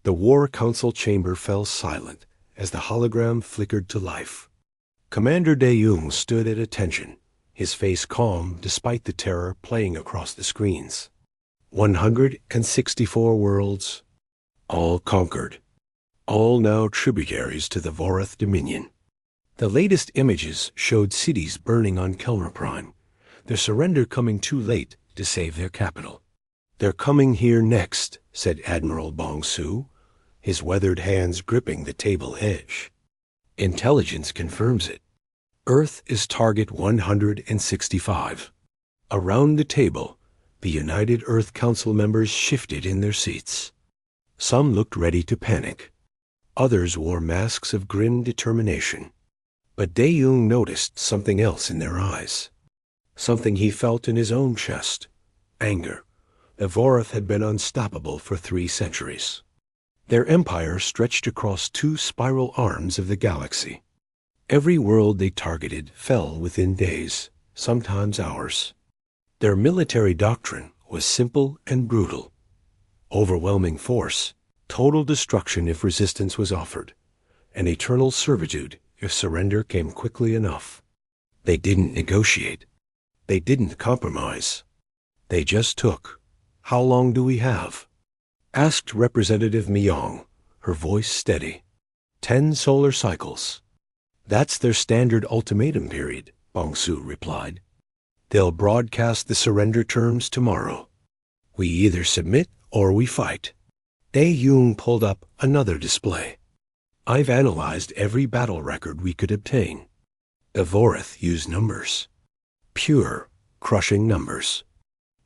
The War Council chamber fell silent as the hologram flickered to life. Commander De-Jung stood at attention, his face calm despite the terror playing across the screens. 164 worlds, all conquered, all now tributaries to the Vorath Dominion. The latest images showed cities burning on Kelmer Prime, their surrender coming too late to save their capital. "They're coming here next," said Admiral Bong Su, his weathered hands gripping the table edge. "Intelligence confirms it. Earth is target 165. Around the table, the United Earth Council members shifted in their seats. Some looked ready to panic. Others wore masks of grim determination. But De-Jung noticed something else in their eyes. Something he felt in his own chest. Anger. The Vorath had been unstoppable for 3 centuries. Their empire stretched across 2 spiral arms of the galaxy. Every world they targeted fell within days, sometimes hours. Their military doctrine was simple and brutal. Overwhelming force, total destruction if resistance was offered, and eternal servitude if surrender came quickly enough. They didn't negotiate. They didn't compromise. They just took. "How long do we have?" asked Representative Myong, her voice steady. 10 solar cycles. "That's their standard ultimatum period," Bong Su replied. "They'll broadcast the surrender terms tomorrow. We either submit or we fight." De-Jung pulled up another display. "I've analyzed every battle record we could obtain. The Vorath use numbers. Pure, crushing numbers.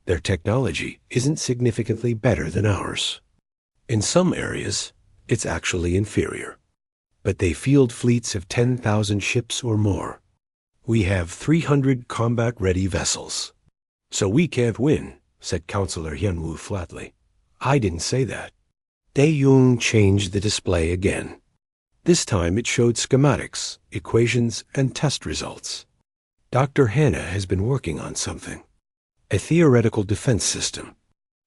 Their technology isn't significantly better than ours. In some areas, it's actually inferior. But they field fleets of 10,000 ships or more. We have 300 combat-ready vessels. So we can't win," said Counselor Hyunwoo flatly. "I didn't say that." De-Jung changed the display again. This time it showed schematics, equations, and test results. "Dr. Hannah has been working on something. A theoretical defense system.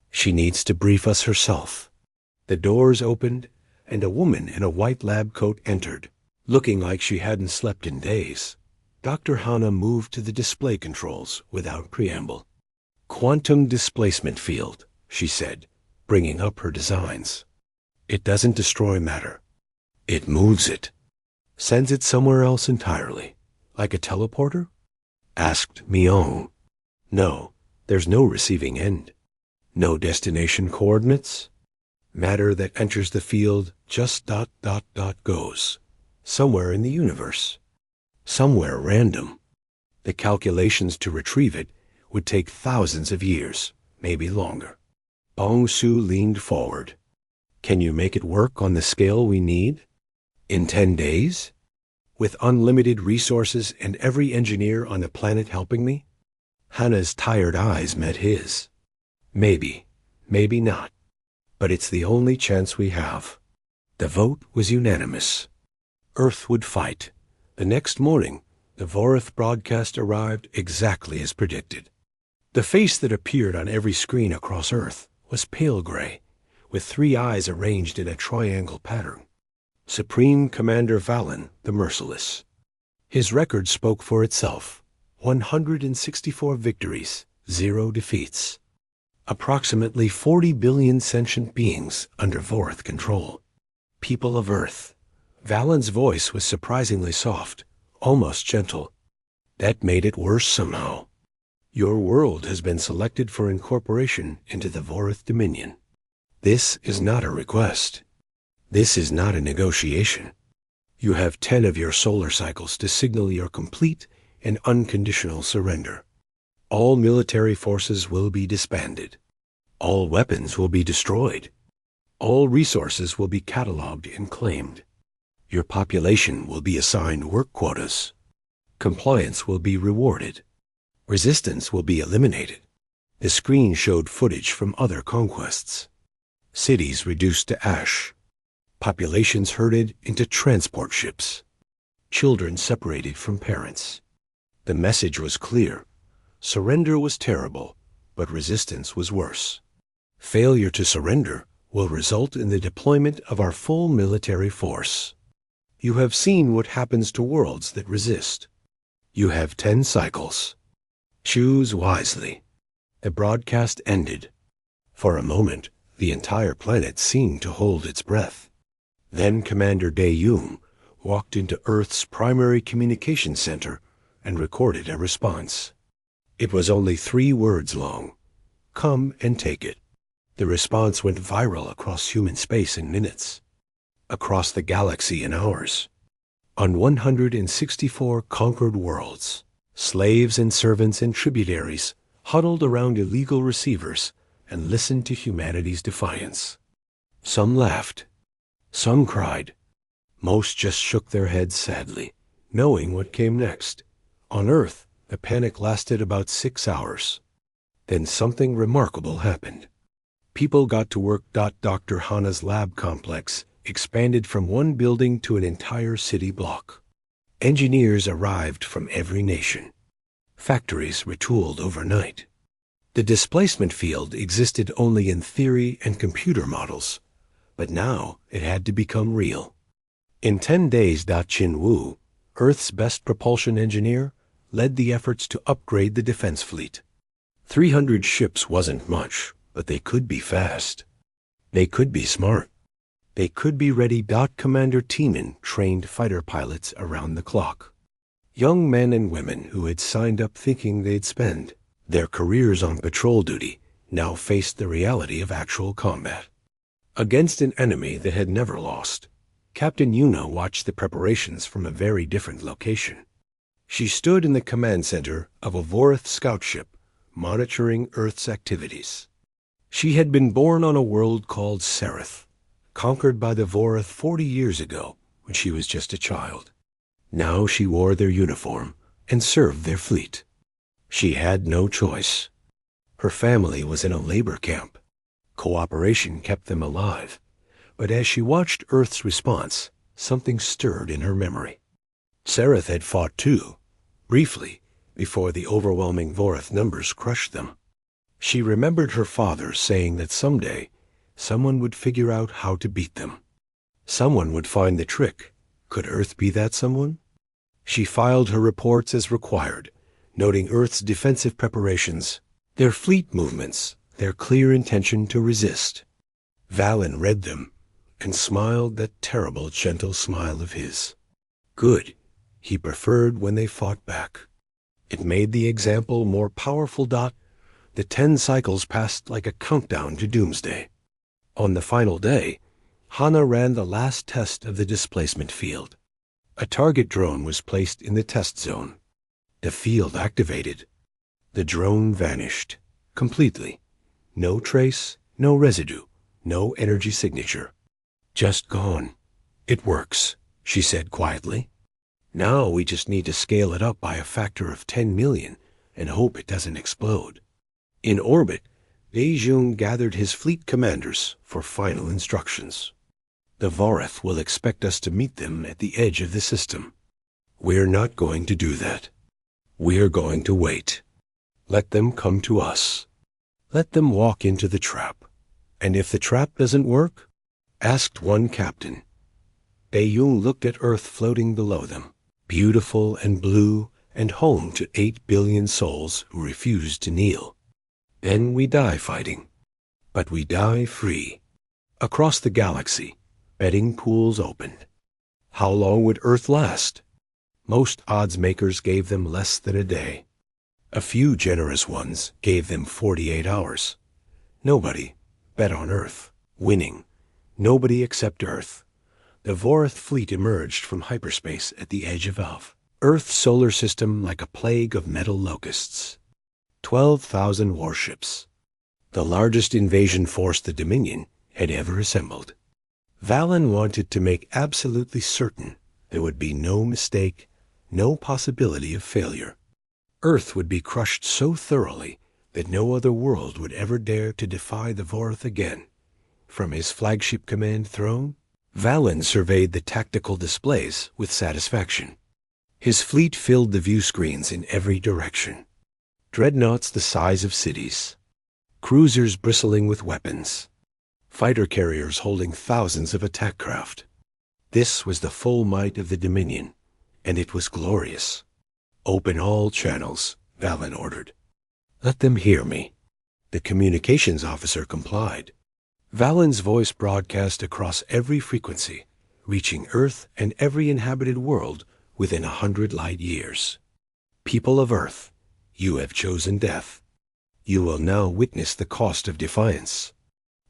She needs to brief us herself." The doors opened, and a woman in a white lab coat entered, looking like she hadn't slept in days. Dr. Hannah moved to the display controls without preamble. "Quantum displacement field," she said, bringing up her designs. "It doesn't destroy matter. It moves it. Sends it somewhere else entirely. Like a teleporter?" asked Myong. "No, there's no receiving end. No destination coordinates. Matter that enters the field just ... goes. Somewhere in the universe. Somewhere random. The calculations to retrieve it would take thousands of years, maybe longer." Bong Su leaned forward. "Can you make it work on the scale we need? In 10 days? With unlimited resources and every engineer on the planet helping me?" Hannah's tired eyes met his. "Maybe, maybe not. But it's the only chance we have." The vote was unanimous. Earth would fight. The next morning, the Vorath broadcast arrived exactly as predicted. The face that appeared on every screen across Earth was pale gray, with 3 eyes arranged in a triangle pattern. Supreme Commander Valen, the Merciless. His record spoke for itself. 164 victories, 0 defeats. Approximately 40 billion sentient beings under Vorath control. People of Earth. Valen's voice was surprisingly soft, almost gentle. That made it worse somehow. "Your world has been selected for incorporation into the Vorath Dominion. This is not a request. This is not a negotiation. You have 10 of your solar cycles to signal your complete and unconditional surrender. All military forces will be disbanded. All weapons will be destroyed. All resources will be cataloged and claimed. Your population will be assigned work quotas. Compliance will be rewarded. Resistance will be eliminated." The screen showed footage from other conquests. Cities reduced to ash. Populations herded into transport ships. Children separated from parents. The message was clear. Surrender was terrible, but resistance was worse. Failure to surrender will result in the deployment of our full military force. You have seen what happens to worlds that resist. You have 10 cycles. Choose wisely." The broadcast ended. For a moment, the entire planet seemed to hold its breath. Then Commander Dae-Yoon walked into Earth's primary communication center and recorded a response. It was only 3 words long. "Come and take it." The response went viral across human space in minutes, across the galaxy in hours. On 164 conquered worlds, slaves and servants and tributaries huddled around illegal receivers and listened to humanity's defiance. Some laughed. Some cried. Most just shook their heads sadly, knowing what came next. On Earth, the panic lasted about 6 hours. Then something remarkable happened. People got to work. Dr. Hana's lab complex expanded from one building to an entire city block. Engineers arrived from every nation. Factories retooled overnight. The displacement field existed only in theory and computer models, but now it had to become real. In 10 days, Chin Wu, Earth's best propulsion engineer, led the efforts to upgrade the defense fleet. 300 ships wasn't much, but they could be fast. They could be smart. They could be ready. Commander Tiemann trained fighter pilots around the clock. Young men and women who had signed up thinking they'd spend their careers on patrol duty now faced the reality of actual combat. Against an enemy that had never lost, Captain Yuna watched the preparations from a very different location. She stood in the command center of a Vorath scout ship, monitoring Earth's activities. She had been born on a world called Sereth, conquered by the Vorath 40 years ago when she was just a child. Now she wore their uniform and served their fleet. She had no choice. Her family was in a labor camp. Cooperation kept them alive. But as she watched Earth's response, something stirred in her memory. Sereth had fought too, briefly, before the overwhelming Vorath numbers crushed them. She remembered her father saying that someday someone would figure out how to beat them. Someone would find the trick. Could Earth be that someone? She filed her reports as required, noting Earth's defensive preparations, their fleet movements, their clear intention to resist. Valen read them and smiled that terrible, gentle smile of his. Good. He preferred when they fought back. It made the example more powerful. The 10 cycles passed like a countdown to doomsday. On the final day, Hana ran the last test of the displacement field. A target drone was placed in the test zone. The field activated. The drone vanished, completely. No trace, no residue, no energy signature. Just gone. It works, she said quietly. Now we just need to scale it up by a factor of 10 million and hope it doesn't explode. In orbit, Dae-Jung gathered his fleet commanders for final instructions. The Vorath will expect us to meet them at the edge of the system. We're not going to do that. We're going to wait. Let them come to us. Let them walk into the trap. And if the trap doesn't work, asked one captain. Dae-Jung looked at Earth floating below them, beautiful and blue and home to 8 billion souls who refused to kneel. Then we die fighting. But we die free. Across the galaxy, betting pools opened. How long would Earth last? Most odds makers gave them less than a day. A few generous ones gave them 48 hours. Nobody bet on Earth, winning. Nobody except Earth. The Vorath fleet emerged from hyperspace at the edge of Earth's solar system like a plague of metal locusts. 12,000 warships. The largest invasion force the Dominion had ever assembled. Valen wanted to make absolutely certain there would be no mistake, no possibility of failure. Earth would be crushed so thoroughly that no other world would ever dare to defy the Vorath again. From his flagship command throne, Valen surveyed the tactical displays with satisfaction. His fleet filled the view screens in every direction. Dreadnoughts the size of cities. Cruisers bristling with weapons. fighter carriers holding thousands of attack craft. This was the full might of the Dominion, and it was glorious. "Open all channels," Valen ordered. "Let them hear me." The communications officer complied. Valen's voice broadcast across every frequency, reaching Earth and every inhabited world within 100 light years. "People of Earth, you have chosen death. You will now witness the cost of defiance.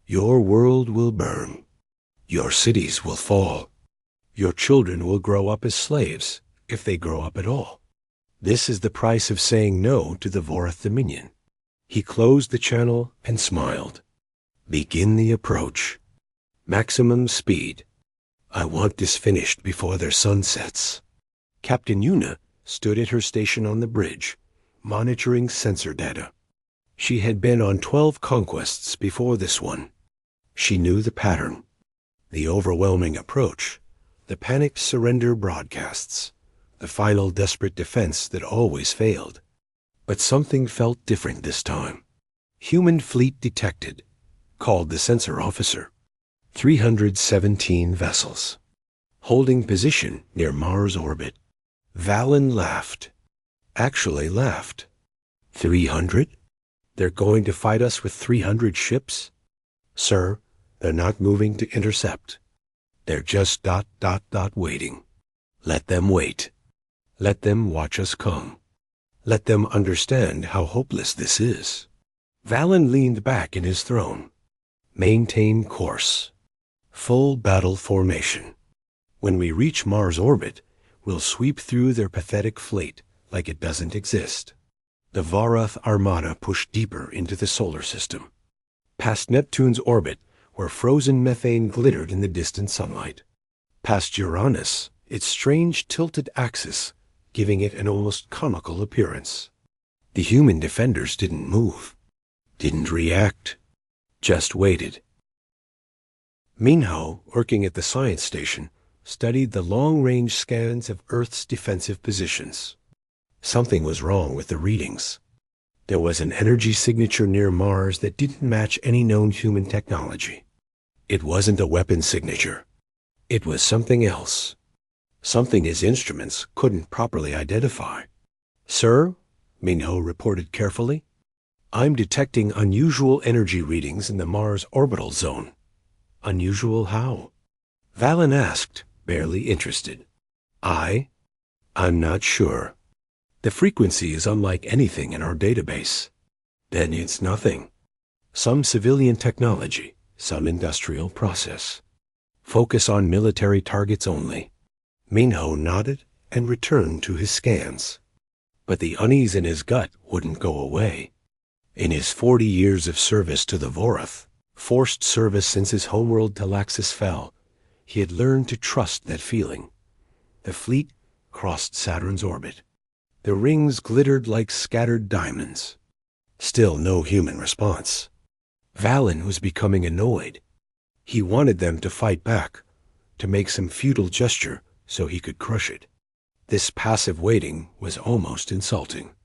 Your world will burn. Your cities will fall. Your children will grow up as slaves, if they grow up at all. This is the price of saying no to the Vorath Dominion." He closed the channel and smiled. "Begin the approach. Maximum speed. I want this finished before their sun sets." Captain Yuna stood at her station on the bridge, monitoring sensor data. She had been on 12 conquests before this one. She knew the pattern. The overwhelming approach, the panicked surrender broadcasts, the final desperate defense that always failed. But something felt different this time. "Human fleet detected," called the sensor officer. 317 vessels. Holding position near Mars orbit. Valen laughed. Actually laughed. 300? They're going to fight us with 300 ships? Sir, they're not moving to intercept. They're just ... waiting. Let them wait. Let them watch us come. Let them understand how hopeless this is. Valen leaned back in his throne. Maintain course. Full battle formation. When we reach Mars orbit, we'll sweep through their pathetic fleet like it doesn't exist. The Vorath Armada pushed deeper into the solar system. Past Neptune's orbit, where frozen methane glittered in the distant sunlight. Past Uranus, its strange tilted axis giving it an almost comical appearance. The human defenders didn't move, didn't react, just waited. Minho, working at the science station, studied the long-range scans of Earth's defensive positions. Something was wrong with the readings. There was an energy signature near Mars that didn't match any known human technology. It wasn't a weapon signature. It was something else. Something his instruments couldn't properly identify. "Sir," Minho reported carefully, "I'm detecting unusual energy readings in the Mars orbital zone." "Unusual how?" Valen asked, barely interested. I'm not sure. The frequency is unlike anything in our database." "Then it's nothing." "Some civilian technology, some industrial process. Focus on military targets only." Minho nodded and returned to his scans. But the unease in his gut wouldn't go away. In his 40 years of service to the Vorath, forced service since his homeworld Talaxis fell, he had learned to trust that feeling. The fleet crossed Saturn's orbit. The rings glittered like scattered diamonds. Still no human response. Valen was becoming annoyed. He wanted them to fight back, to make some futile gesture so he could crush it. This passive waiting was almost insulting.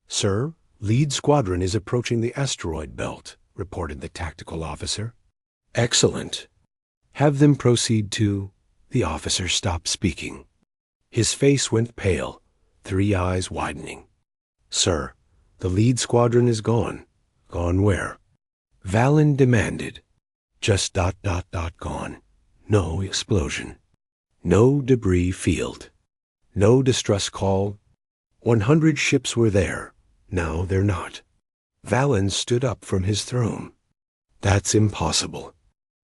"Sir, lead squadron is approaching the asteroid belt," reported the tactical officer. "Excellent. Have them proceed to..." The officer stopped speaking. His face went pale, 3 eyes widening. "Sir, the lead squadron is gone." "Gone where?" Valen demanded. "Just ... gone. No explosion. No debris field. No distress call. 100 ships were there. Now they're not." Valen stood up from his throne. "That's impossible.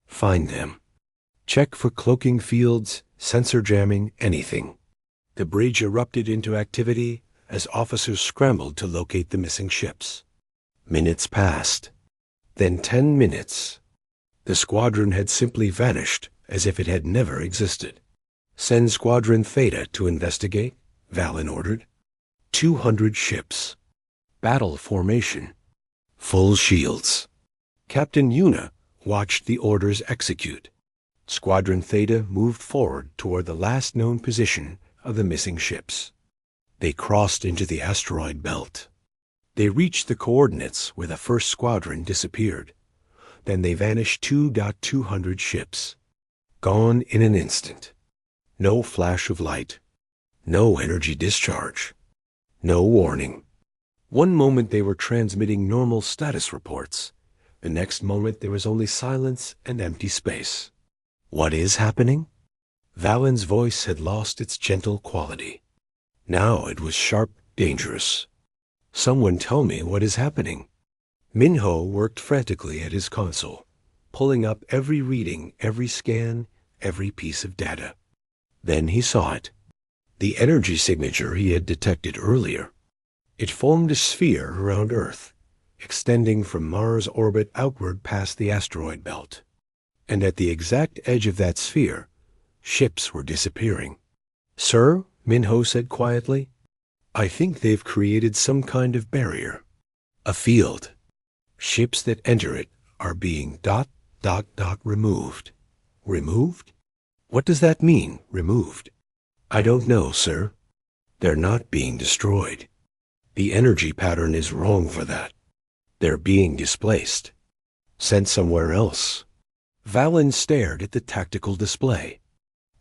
Find them. Check for cloaking fields, sensor jamming, anything." The bridge erupted into activity as officers scrambled to locate the missing ships. Minutes passed. Then 10 minutes. The squadron had simply vanished as if it had never existed. "Send Squadron Theta to investigate," Valen ordered. 200 ships. Battle formation. Full shields. Captain Yuna watched the orders execute. Squadron Theta moved forward toward the last known position of the missing ships. They crossed into the asteroid belt. They reached the coordinates where the first squadron disappeared. Then they vanished 2,200 ships. Gone in an instant. No flash of light. No energy discharge. No warning. One moment they were transmitting normal status reports. The next moment there was only silence and empty space. What is happening? Valen's voice had lost its gentle quality. Now it was sharp, dangerous. Someone tell me what is happening. Minho worked frantically at his console, pulling up every reading, every scan, every piece of data. Then he saw it. The energy signature he had detected earlier. It formed a sphere around Earth, extending from Mars' orbit outward past the asteroid belt. And at the exact edge of that sphere, ships were disappearing. "Sir," Minho said quietly, "I think they've created some kind of barrier. A field. Ships that enter it are being ... removed." Removed? What does that mean, removed? I don't know, sir. They're not being destroyed. The energy pattern is wrong for that. They're being displaced. Sent somewhere else. Valen stared at the tactical display.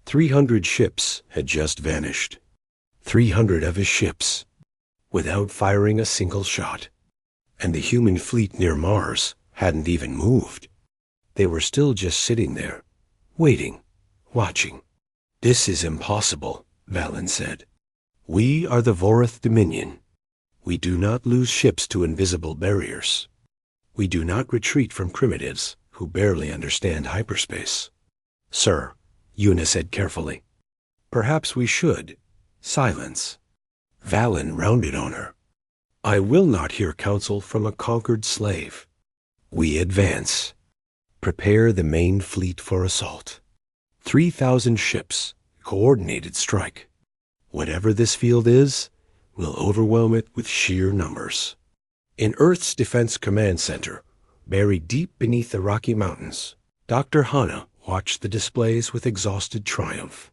300 ships had just vanished. 300 of his ships, without firing a single shot. And the human fleet near Mars hadn't even moved. They were still just sitting there, waiting, watching. "This is impossible," Valen said. "We are the Vorith Dominion. We do not lose ships to invisible barriers. We do not retreat from primitives who barely understand hyperspace." "Sir," Una said carefully, "perhaps we should. Silence." Valen rounded on her. "I will not hear counsel from a conquered slave. We advance. Prepare the main fleet for assault. 3,000 ships, coordinated strike. Whatever this field is, we'll overwhelm it with sheer numbers." In Earth's Defense Command Center, buried deep beneath the Rocky Mountains, Dr. Hanna watched the displays with exhausted triumph.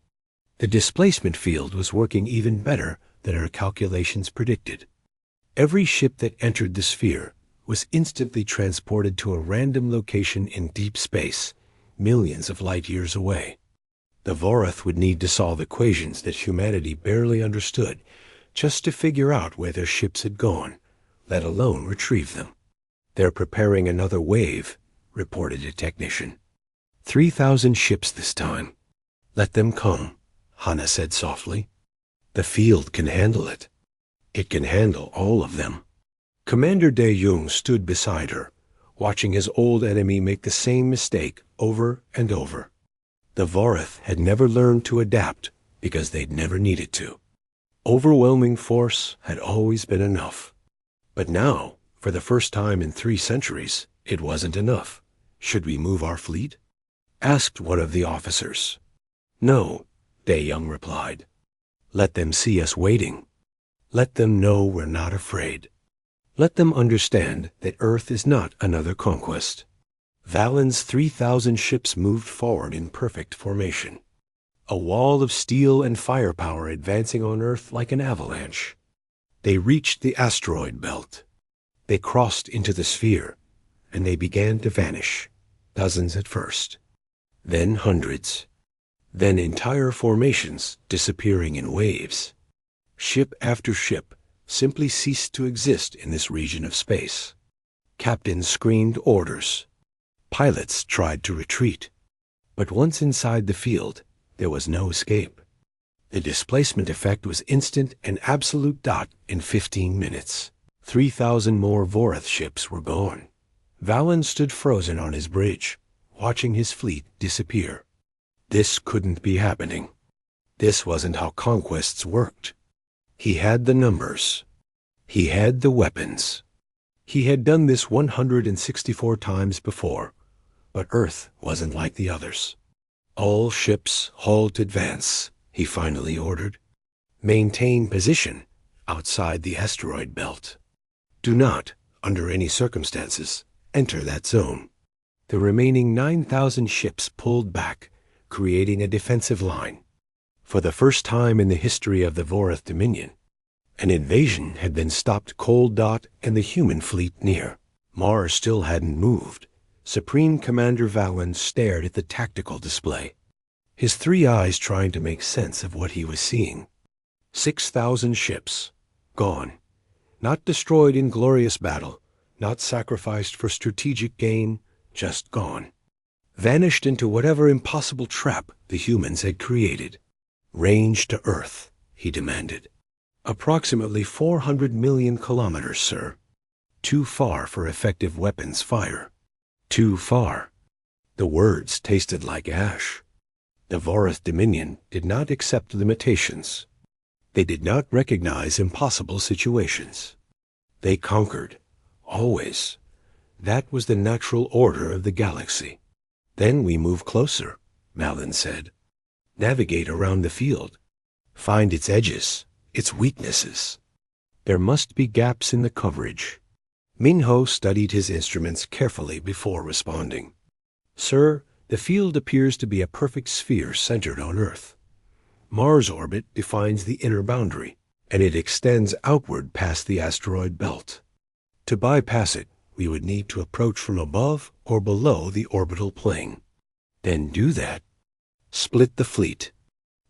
The displacement field was working even better than her calculations predicted. Every ship that entered the sphere was instantly transported to a random location in deep space, millions of light years away. The Vorith would need to solve equations that humanity barely understood just to figure out where their ships had gone, let alone retrieve them. "They're preparing another wave," reported a technician. 3,000 ships this time. "Let them come," Hanna said softly. "The field can handle it. It can handle all of them." Commander De Jong stood beside her, watching his old enemy make the same mistake over and over. The Vorith had never learned to adapt because they'd never needed to. Overwhelming force had always been enough. But now, for the first time in 3 centuries, it wasn't enough. "Should we move our fleet?" asked one of the officers. "No," De Jong replied. "Let them see us waiting. Let them know we're not afraid. Let them understand that Earth is not another conquest." Valen's 3,000 ships moved forward in perfect formation. A wall of steel and firepower advancing on Earth like an avalanche. They reached the asteroid belt. They crossed into the sphere, and they began to vanish, dozens at first, then hundreds, then entire formations disappearing in waves. Ship after ship simply ceased to exist in this region of space. Captains screamed orders. Pilots tried to retreat. But once inside the field, there was no escape. The displacement effect was instant and absolute. In 15 minutes, 3,000 more Vorith ships were gone. Valen stood frozen on his bridge, watching his fleet disappear. This couldn't be happening. This wasn't how conquests worked. He had the numbers. He had the weapons. He had done this 164 times before, but Earth wasn't like the others. "All ships halt advance," he finally ordered. "Maintain position outside the asteroid belt. Do not, under any circumstances, enter that zone." The remaining 9,000 ships pulled back, creating a defensive line. For the first time in the history of the Vorith Dominion, an invasion had been stopped cold. And the human fleet near. Mars still hadn't moved, Supreme Commander Valen stared at the tactical display, his three eyes trying to make sense of what he was seeing. 6,000 ships, gone. Not destroyed in glorious battle, not sacrificed for strategic gain, just gone. Vanished into whatever impossible trap the humans had created. Range to Earth, he demanded. Approximately 400 million kilometers, sir. Too far for effective weapons fire. Too far. The words tasted like ash. The Vorath Dominion did not accept limitations. They did not recognize impossible situations. They conquered, always. That was the natural order of the galaxy. Then we move closer, Valen said. Navigate around the field. Find its edges, its weaknesses. There must be gaps in the coverage. Minho studied his instruments carefully before responding. Sir, the field appears to be a perfect sphere centered on Earth. Mars' orbit defines the inner boundary, and it extends outward past the asteroid belt. To bypass it, we would need to approach from above or below the orbital plane. Then do that. Split the fleet.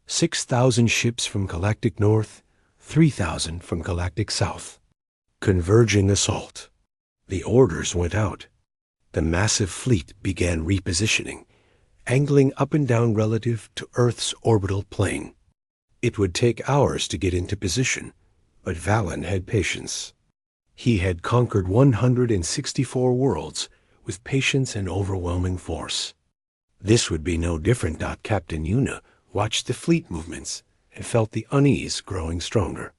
6,000 ships from Galactic North, 3,000 from Galactic South. Converging assault. The orders went out. The massive fleet began repositioning, angling up and down relative to Earth's orbital plane. It would take hours to get into position, but Valen had patience. He had conquered 164 worlds with patience and overwhelming force. This would be no different. Captain Yuna watched the fleet movements and felt the unease growing stronger.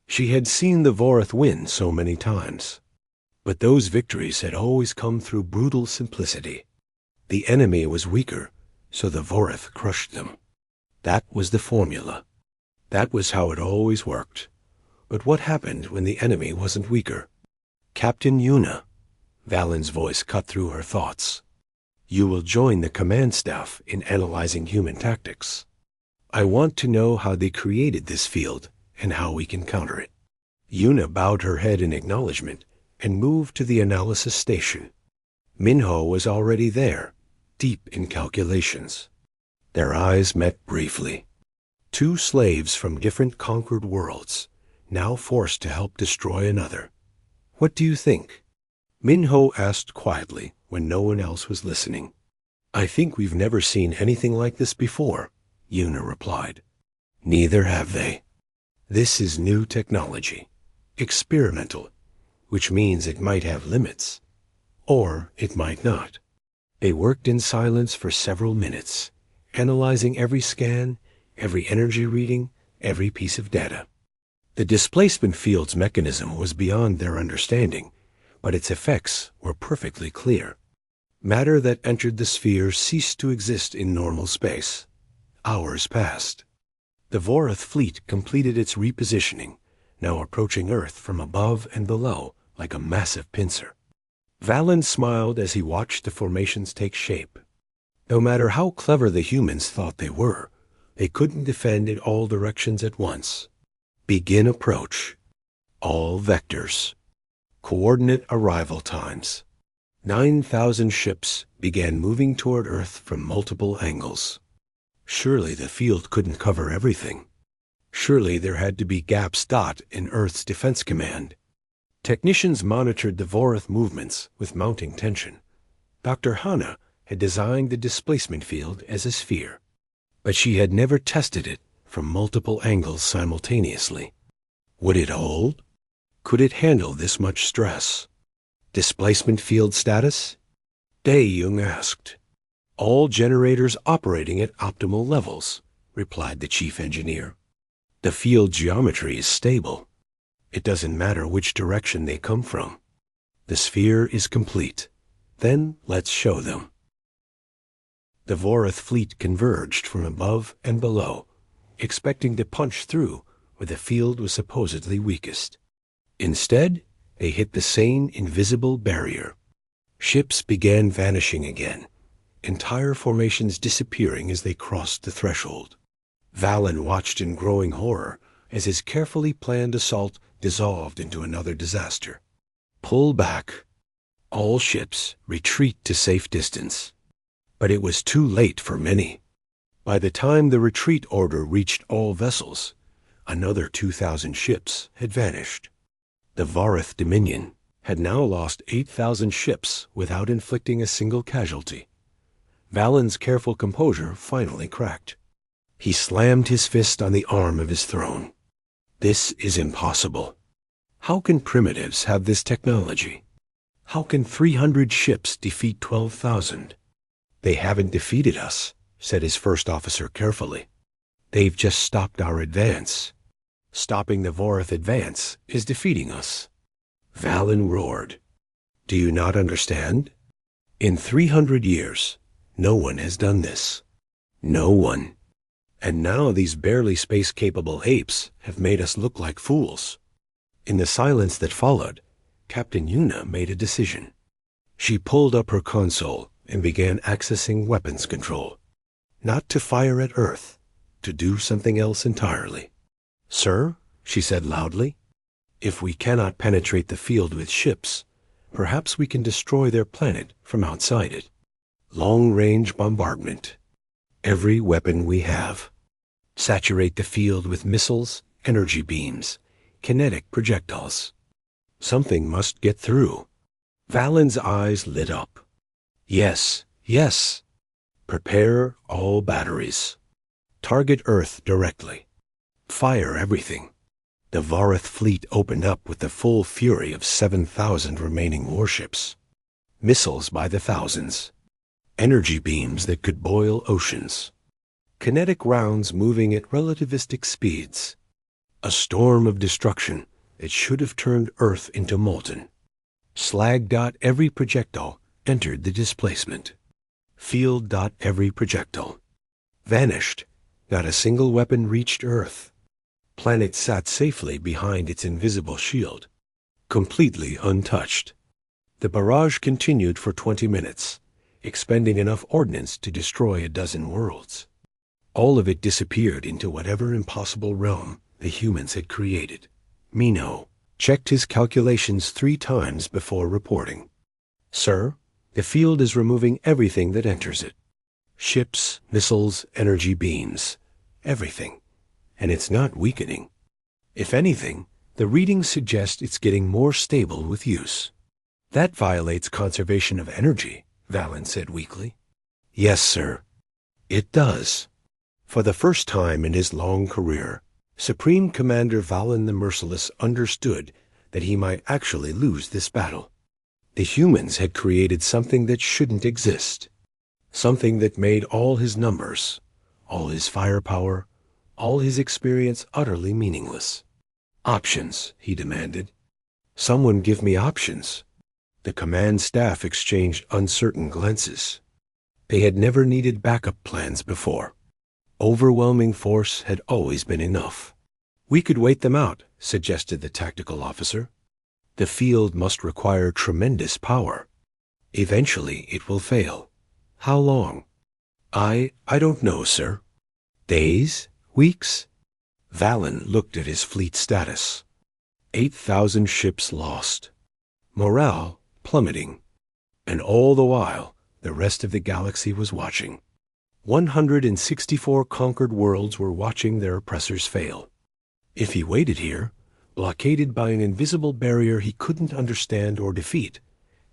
She had seen the Vorath win so many times, but those victories had always come through brutal simplicity. The enemy was weaker, so the Vorath crushed them. That was the formula. That was how it always worked. But what happened when the enemy wasn't weaker? Captain Yuna, Valen's voice cut through her thoughts. You will join the command staff in analyzing human tactics. I want to know how they created this field and how we can counter it. Yuna bowed her head in acknowledgement and moved to the analysis station. Minho was already there, deep in calculations. Their eyes met briefly. Two slaves from different conquered worlds, now forced to help destroy another. What do you think? Minho asked quietly when no one else was listening. I think we've never seen anything like this before, Yuna replied. Neither have they. This is new technology, experimental, which means it might have limits, or it might not. They worked in silence for several minutes, analyzing every scan, every energy reading, every piece of data. The displacement field's mechanism was beyond their understanding, but its effects were perfectly clear. Matter that entered the sphere ceased to exist in normal space. Hours passed. The Vorath fleet completed its repositioning, now approaching Earth from above and below like a massive pincer. Valen smiled as he watched the formations take shape. No matter how clever the humans thought they were, they couldn't defend in all directions at once. Begin approach. All vectors. Coordinate arrival times. 9,000 ships began moving toward Earth from multiple angles. Surely the field couldn't cover everything. Surely there had to be gaps. In Earth's defense command. Technicians monitored the Vorath movements with mounting tension. Dr. Hana had designed the displacement field as a sphere, but she had never tested it from multiple angles simultaneously. Would it hold? Could it handle this much stress? Displacement field status? Dae-Jung asked. All generators operating at optimal levels, replied the chief engineer. The field geometry is stable. It doesn't matter which direction they come from. The sphere is complete. Then let's show them. The Vorath fleet converged from above and below, expecting to punch through where the field was supposedly weakest. Instead, they hit the same invisible barrier. Ships began vanishing again, entire formations disappearing as they crossed the threshold. Valen watched in growing horror as his carefully planned assault dissolved into another disaster. Pull back. All ships retreat to safe distance. But it was too late for many. By the time the retreat order reached all vessels, another 2,000 ships had vanished. The Vorath Dominion had now lost 8,000 ships without inflicting a single casualty. Valen's careful composure finally cracked. He slammed his fist on the arm of his throne. This is impossible. How can primitives have this technology? How can 300 ships defeat 12,000? They haven't defeated us, said his first officer carefully. They've just stopped our advance. Stopping the Vorath advance is defeating us. Valen roared. Do you not understand? In 300 years, no one has done this. No one. And now these barely space-capable apes have made us look like fools. In the silence that followed, Captain Yuna made a decision. She pulled up her console and began accessing weapons control. Not to fire at Earth, to do something else entirely. Sir, she said loudly, if we cannot penetrate the field with ships, perhaps we can destroy their planet from outside it. Long-range bombardment. Every weapon we have. Saturate the field with missiles, energy beams, kinetic projectiles. Something must get through. Valen's eyes lit up. Yes, yes. Prepare all batteries. Target Earth directly. Fire everything. The Vorath fleet opened up with the full fury of 7,000 remaining warships. Missiles by the thousands. Energy beams that could boil oceans. Kinetic rounds moving at relativistic speeds. A storm of destruction that should have turned Earth into molten. Slag dot every projectile entered the displacement. Field dot every projectile. Vanished. Not a single weapon reached Earth. Planet sat safely behind its invisible shield, completely untouched. The barrage continued for 20 minutes, expending enough ordnance to destroy a dozen worlds. All of it disappeared into whatever impossible realm the humans had created. Minho checked his calculations 3 times before reporting. Sir, the field is removing everything that enters it. Ships, missiles, energy beams, everything. And it's not weakening. If anything, the readings suggest it's getting more stable with use. That violates conservation of energy, Valen said weakly. Yes, sir. It does. For the first time in his long career, Supreme Commander Valen the Merciless understood that he might actually lose this battle. The humans had created something that shouldn't exist. Something that made all his numbers, all his firepower, all his experience utterly meaningless. Options, he demanded. Someone give me options. The command staff exchanged uncertain glances. They had never needed backup plans before. Overwhelming force had always been enough. We could wait them out, suggested the tactical officer. The field must require tremendous power. Eventually it will fail. How long? I don't know, sir. Days? Weeks? Valen looked at his fleet status. 8,000 ships lost. Morale plummeting. And all the while, the rest of the galaxy was watching. 164 conquered worlds were watching their oppressors fail. If he waited here, blockaded by an invisible barrier he couldn't understand or defeat,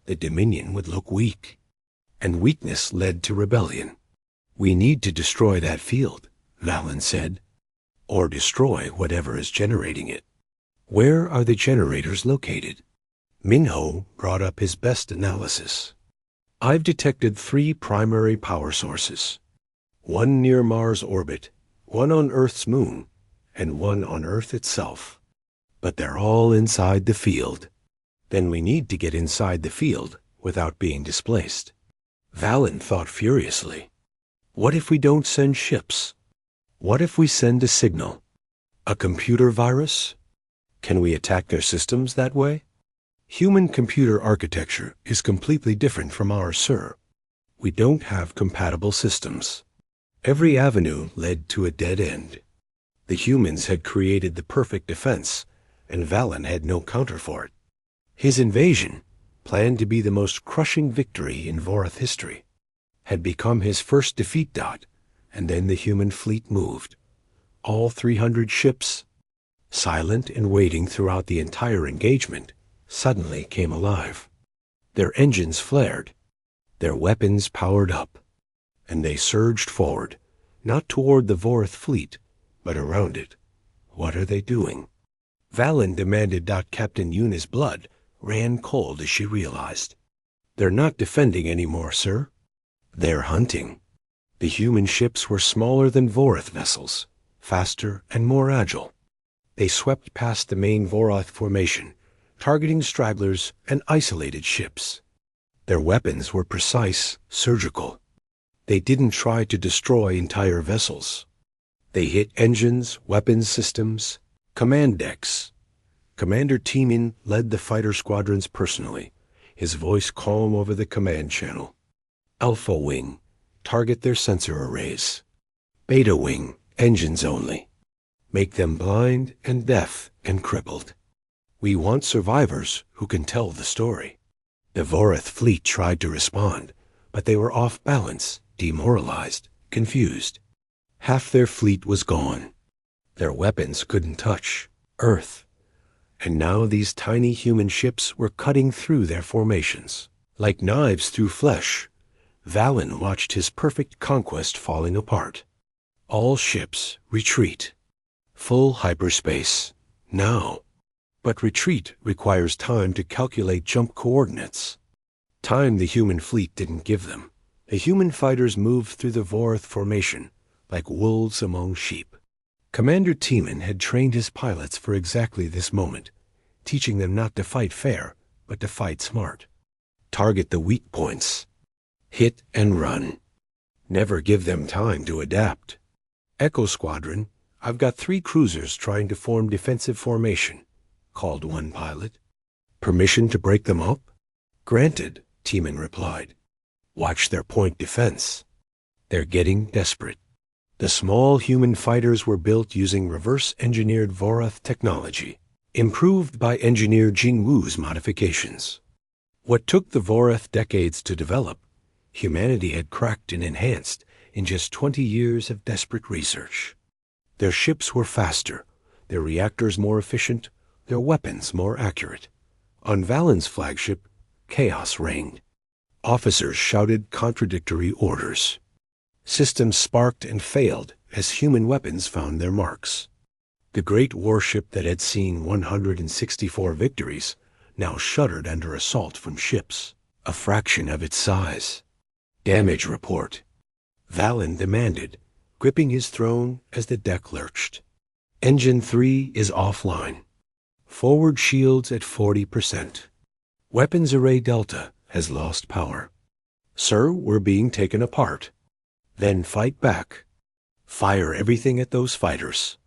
the Dominion would look weak. And weakness led to rebellion. We need to destroy that field, Valen said, or destroy whatever is generating it. Where are the generators located? Minho brought up his best analysis. I've detected 3 primary power sources. 1 near Mars' orbit, 1 on Earth's moon, and 1 on Earth itself. But they're all inside the field. Then we need to get inside the field without being displaced. Valen thought furiously. What if we don't send ships? What if we send a signal? A computer virus? Can we attack their systems that way? Human computer architecture is completely different from ours, sir. We don't have compatible systems. Every avenue led to a dead end. The humans had created the perfect defense, and Valen had no counter for it. His invasion, planned to be the most crushing victory in Vorath history, had become his first defeat. And then the human fleet moved. All 300 ships, silent and waiting throughout the entire engagement, suddenly came alive. Their engines flared, their weapons powered up, and they surged forward, not toward the Vorath fleet, but around it. What are they doing? Valen demanded. Captain Yuna's blood ran cold as she realized. They're not defending anymore, sir. They're hunting. The human ships were smaller than Vorath vessels, faster and more agile. They swept past the main Vorath formation, targeting stragglers and isolated ships. Their weapons were precise, surgical. They didn't try to destroy entire vessels. They hit engines, weapons systems, command decks. Commander Timin led the fighter squadrons personally, his voice calm over the command channel. Alpha Wing, target their sensor arrays. Beta Wing, engines only. Make them blind and deaf and crippled. We want survivors who can tell the story. The Vorath fleet tried to respond, but they were off balance, demoralized, confused. Half their fleet was gone. Their weapons couldn't touch Earth. And now these tiny human ships were cutting through their formations. Like knives through flesh, Valen watched his perfect conquest falling apart. All ships, retreat. Full hyperspace, now. But retreat requires time to calculate jump coordinates. Time the human fleet didn't give them. The human fighters moved through the Vorath formation like wolves among sheep. Commander Timin had trained his pilots for exactly this moment, teaching them not to fight fair, but to fight smart. Target the weak points. Hit and run. Never give them time to adapt. Echo Squadron, I've got 3 cruisers trying to form defensive formation, called one pilot. Permission to break them up? Granted, Timin replied. Watch their point defense. They're getting desperate. The small human fighters were built using reverse-engineered Vorath technology, improved by engineer Jinwu's modifications. What took the Vorath decades to develop, humanity had cracked and enhanced in just 20 years of desperate research. Their ships were faster, their reactors more efficient, their weapons more accurate. On Valen's flagship, chaos reigned. Officers shouted contradictory orders. Systems sparked and failed as human weapons found their marks. The great warship that had seen 164 victories now shuddered under assault from ships, a fraction of its size. Damage report. Valen demanded, gripping his throne as the deck lurched. Engine 3 is offline. Forward shields at 40%. Weapons array Delta has lost power. Sir, we're being taken apart. Then fight back. Fire everything at those fighters.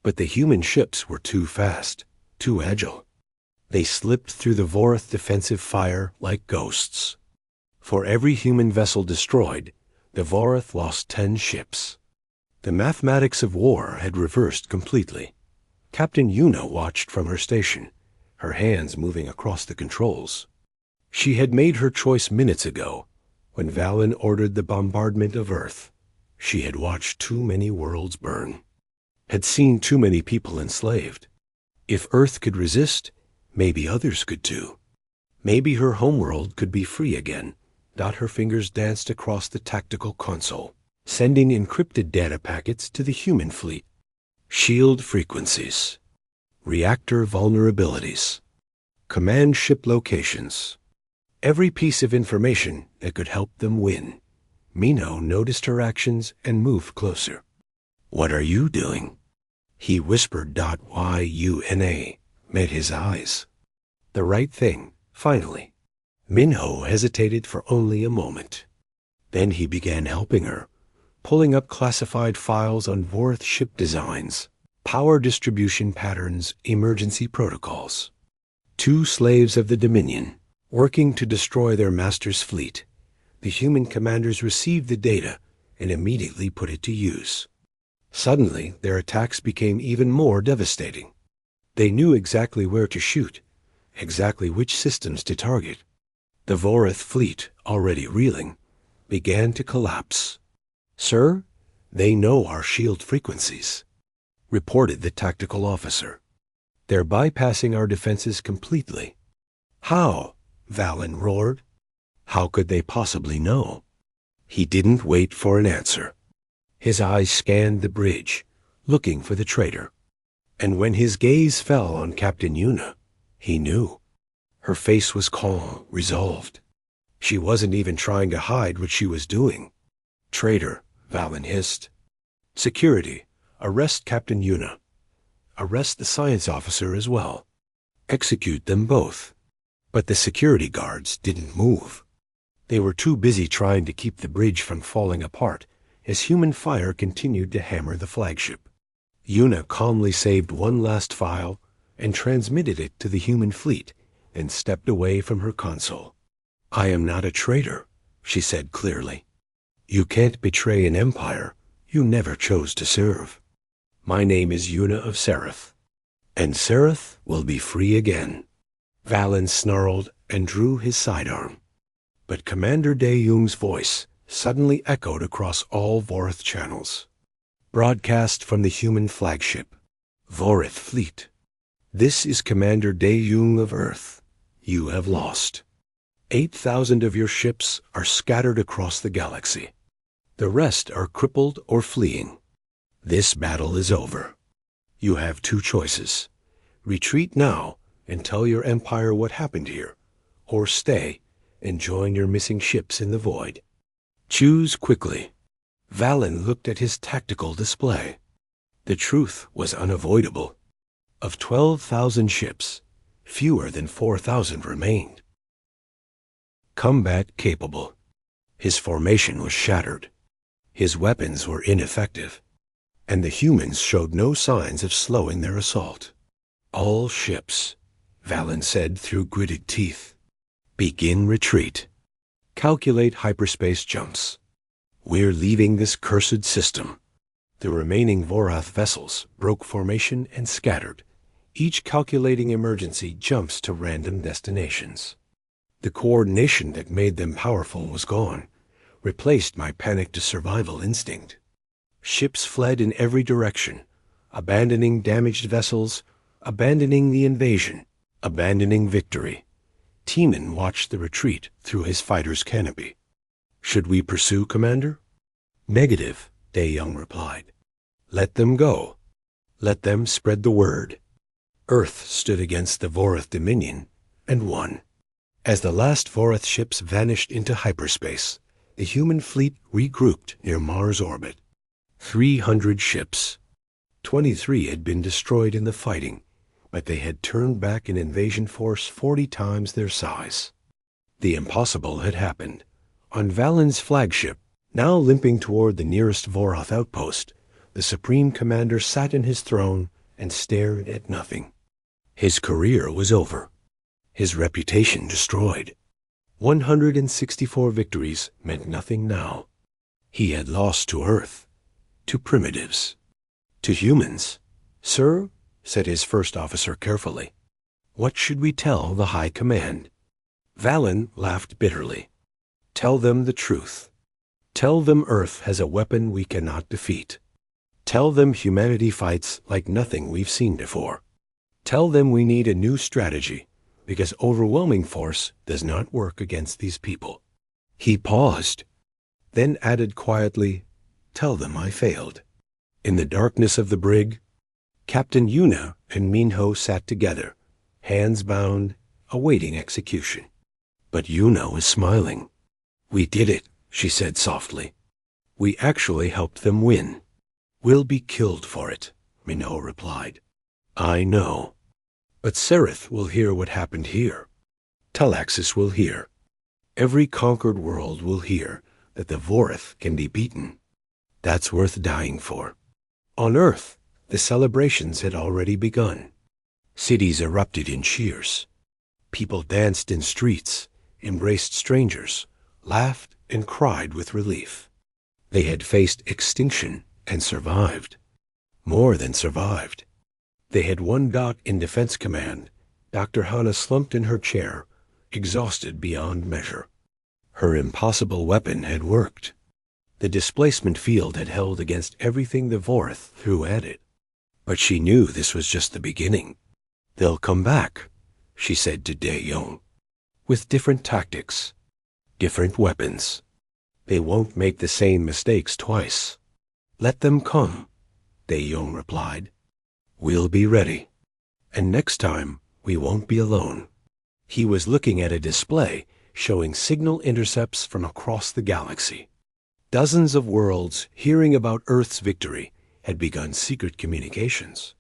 But the human ships were too fast, too agile. They slipped through the Vorath defensive fire like ghosts. For every human vessel destroyed, the Vorath lost 10 ships. The mathematics of war had reversed completely. Captain Yuna watched from her station, her hands moving across the controls. She had made her choice minutes ago, when Valen ordered the bombardment of Earth. She had watched too many worlds burn, had seen too many people enslaved. If Earth could resist, maybe others could too. Maybe her homeworld could be free again. Her fingers danced across the tactical console, sending encrypted data packets to the human fleet. Shield frequencies. Reactor vulnerabilities. Command ship locations. Every piece of information that could help them win. Mino noticed her actions and moved closer. What are you doing? He whispered. Yuna met his eyes. The right thing, finally. Minho hesitated for only a moment. Then he began helping her, pulling up classified files on Vorath ship designs, power distribution patterns, emergency protocols. 2 slaves of the Dominion, working to destroy their master's fleet. The human commanders received the data and immediately put it to use. Suddenly, their attacks became even more devastating. They knew exactly where to shoot, exactly which systems to target. The Vorith fleet, already reeling, began to collapse. "Sir, they know our shield frequencies," reported the tactical officer. "They're bypassing our defenses completely." "How?" Valen roared. "How could they possibly know?" He didn't wait for an answer. His eyes scanned the bridge, looking for the traitor. And when his gaze fell on Captain Yuna, he knew. Her face was calm, resolved. She wasn't even trying to hide what she was doing. "Traitor," Valen hissed. "Security, arrest Captain Yuna. Arrest the science officer as well. Execute them both." But the security guards didn't move. They were too busy trying to keep the bridge from falling apart as human fire continued to hammer the flagship. Yuna calmly saved one last file and transmitted it to the human fleet, and stepped away from her console. "I am not a traitor," she said clearly. "You can't betray an empire you never chose to serve. My name is Yuna of Seraph, and Seraph will be free again." Valen snarled and drew his sidearm. But Commander Dae-Young's voice suddenly echoed across all Vorith channels. Broadcast from the human flagship. "Vorith fleet. This is Commander Dae-Young of Earth. You have lost. 8,000 of your ships are scattered across the galaxy. The rest are crippled or fleeing. This battle is over. You have two choices. Retreat now and tell your empire what happened here, or stay and join your missing ships in the void. Choose quickly." Valen looked at his tactical display. The truth was unavoidable. Of 12,000 ships, fewer than 4,000 remained. Combat capable. His formation was shattered. His weapons were ineffective, and the humans showed no signs of slowing their assault. "All ships," Valen said through gritted teeth. "Begin retreat. Calculate hyperspace jumps. We're leaving this cursed system." The remaining Vorath vessels broke formation and scattered, each calculating emergency jumps to random destinations. The coordination that made them powerful was gone, replaced by panic-to-survival instinct. Ships fled in every direction, abandoning damaged vessels, abandoning the invasion, abandoning victory. Tiemann watched the retreat through his fighter's canopy. "Should we pursue, Commander?" "Negative," Dae-Young replied. "Let them go. Let them spread the word." Earth stood against the Vorith Dominion and won. As the last Vorith ships vanished into hyperspace, the human fleet regrouped near Mars' orbit. 300 ships. 23 had been destroyed in the fighting, but they had turned back an invasion force 40 times their size. The impossible had happened. On Valen's flagship, now limping toward the nearest Vorath outpost, the Supreme Commander sat in his throne and stared at nothing. His career was over. His reputation destroyed. 164 victories meant nothing now. He had lost to Earth, to primitives, to humans. "Sir," said his first officer carefully, "what should we tell the High Command?" Valen laughed bitterly. "Tell them the truth. Tell them Earth has a weapon we cannot defeat. Tell them humanity fights like nothing we've seen before. Tell them we need a new strategy, because overwhelming force does not work against these people." He paused, then added quietly, "Tell them I failed." In the darkness of the brig, Captain Yuna and Minho sat together, hands bound, awaiting execution. But Yuna was smiling. "We did it," she said softly. "We actually helped them win." "We'll be killed for it," Minho replied. "I know. But Seraph will hear what happened here. Talaxis will hear. Every conquered world will hear that the Vorith can be beaten. That's worth dying for." On Earth, the celebrations had already begun. Cities erupted in cheers. People danced in streets, embraced strangers, laughed and cried with relief. They had faced extinction and survived. More than survived. They had one doc in Defense Command. Dr. Hanna slumped in her chair, exhausted beyond measure. Her impossible weapon had worked. The displacement field had held against everything the Vorth threw at it. But she knew this was just the beginning. "They'll come back," she said to Dae-Young, "with different tactics, different weapons. They won't make the same mistakes twice. Let them come," Dae-Young replied. "We'll be ready. And next time, we won't be alone." He was looking at a display showing signal intercepts from across the galaxy. Dozens of worlds, hearing about Earth's victory, had begun secret communications.